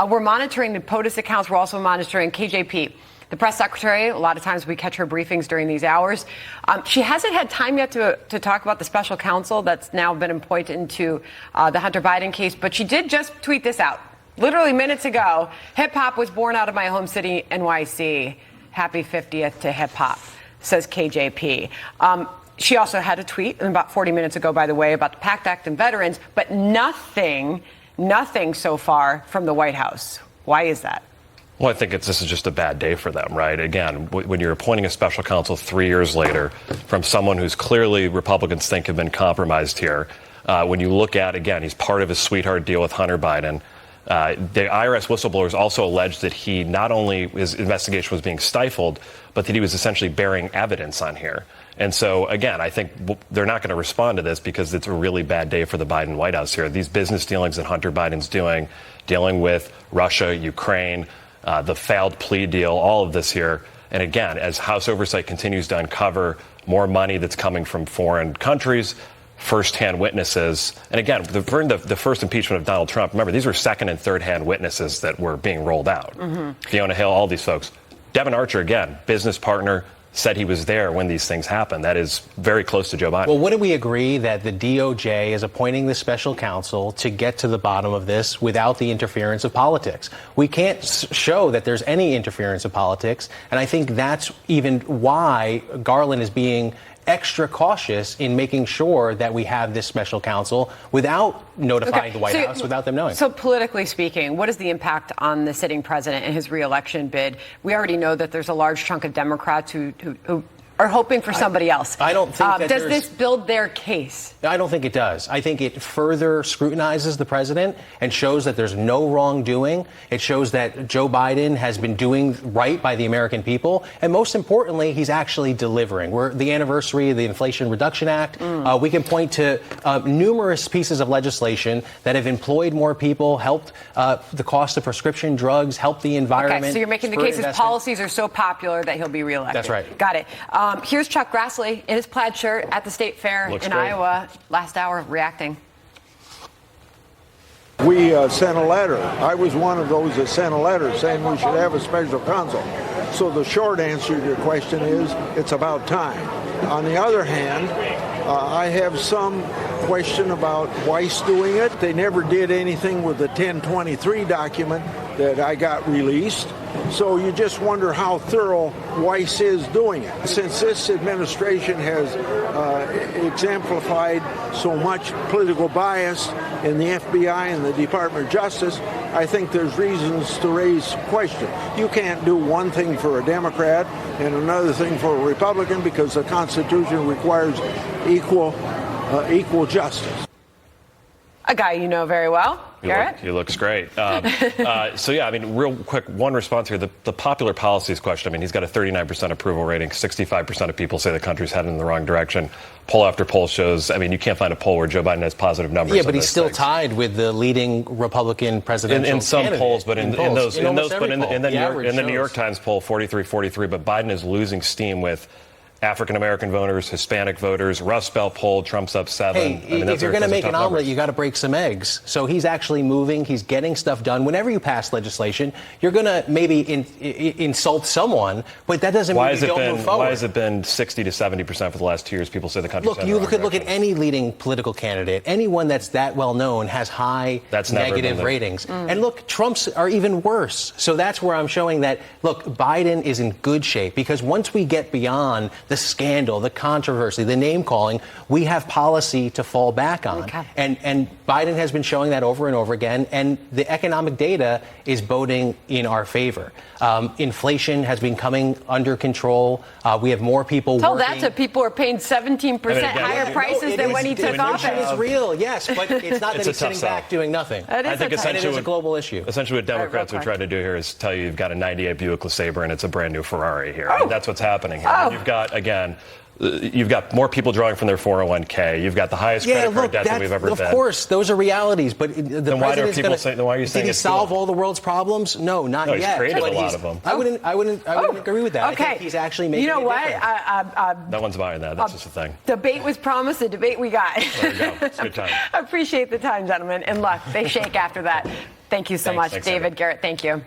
We're monitoring the POTUS accounts. We're also monitoring KJP, the press secretary. A lot of times we catch her briefings during these hours. She hasn't had time yet to talk about the special counsel that's now been appointed into the Hunter Biden case, but she did just tweet this out. Literally minutes ago, hip hop was born out of my home city, NYC. Happy 50th to hip hop, says KJP. She also had a tweet about 40 minutes ago, by the way, about the PACT Act and veterans, but nothing so far from the White House. Why is that? Well, I think this is just a bad day for them, right? Again, when you're appointing a special counsel 3 years later from someone who's clearly Republicans think have been compromised here, when you look at, again, he's part of his sweetheart deal with Hunter Biden. The IRS whistleblowers also alleged that he not only his investigation was being stifled, but that he was essentially bearing evidence on here. And so, again, I think they're not going to respond to this because it's a really bad day for the Biden White House here. These business dealings that Hunter Biden's dealing with Russia, Ukraine, the failed plea deal, all of this here. And again, as House Oversight continues to uncover more money that's coming from foreign countries, first-hand witnesses. And again, during the first impeachment of Donald Trump, remember, these were second- and third-hand witnesses that were being rolled out. Fiona Hill, all these folks. Devin Archer, again, business partner, said he was there when these things happened. That is very close to Joe Biden. Well, wouldn't we agree that the DOJ is appointing the special counsel to get to the bottom of this without the interference of politics? We can't show that there's any interference of politics, and I think that's even why Garland is being extra cautious in making sure that we have this special counsel without notifying the White House, without them knowing. So politically speaking, what is the impact on the sitting president and his reelection bid? We already know that there's a large chunk of Democrats who are hoping for somebody else. I don't think that does this build their case? I don't think it does. I think it further scrutinizes the president and shows that there's no wrongdoing. It shows that Joe Biden has been doing right by the American people. And most importantly, he's actually delivering. We're the anniversary of the Inflation Reduction Act. We can point to numerous pieces of legislation that have employed more people, helped the cost of prescription drugs, helped the environment. Okay, so you're making the case his policies are so popular that he'll be reelected. That's right. Got it. Here's Chuck Grassley in his plaid shirt at the state fair in Iowa last hour reacting. We sent a letter. I was one of those that sent a letter saying we should have a special counsel. So the short answer to your question is it's about time. On the other hand, I have some question about Weiss doing it. They never did anything with the 1023 document that I got released. So you just wonder how thorough Weiss is doing it. Since this administration has exemplified so much political bias in the FBI and the Department of Justice, I think there's reasons to raise questions. You can't do one thing for a Democrat and another thing for a Republican because the Constitution requires equal justice. A guy you know very well. He looks great. So, yeah, I mean, real quick, one response here. The popular policies question, I mean, he's got a 39% approval rating. 65% of people say the country's heading in the wrong direction. Poll after poll shows, I mean, you can't find a poll where Joe Biden has positive numbers. Yeah, but he's still tied with the leading Republican presidential in some candidate. polls, but in the New York shows. Times poll, 43-43. But Biden is losing steam with African-American voters, Hispanic voters. Rust Belt poll, Trump's up 7. Hey, if you're going to make an omelet, you got to break some eggs. So he's actually moving. He's getting stuff done. Whenever you pass legislation, you're going to maybe insult someone, but that doesn't mean you don't move forward. Why has it been 60 to 70% for the last 2 years? People say the country's heading in the wrong direction. Look at any leading political candidate. Anyone that's that well known has high negative ratings. And look, Trump's are even worse. So that's where I'm showing that, look, Biden is in good shape because once we get beyond the scandal, the controversy, the name calling, we have policy to fall back on. Okay. And Biden has been showing that over and over again. And the economic data is boding in our favor. Inflation has been coming under control. We have more people Tell working. that to people who are paying 17% higher prices than when he took office. Inflation is real, yes, but it's not that he's sitting back doing nothing. I think It is a global issue. Essentially what Democrats are trying to do here is tell you you've got a 98 Buick LeSabre and it's a brand new Ferrari here. And that's what's happening here. You've got, again, you've got more people drawing from their 401k. You've got the highest credit card debt that we've ever been. Of course, those are realities. But then why are people saying? Then why are you saying did he solve all the world's problems? No, not yet. He's created a lot of them. I wouldn't agree with that. Okay. I think he's actually making. You know what? No one's buying that. That's just a thing. Debate was promised. The debate we got. There you go. It's a good time. I appreciate the time, gentlemen, and luck. They shake after that. Thank you so Thanks, much, David. David Garrett. Thank you.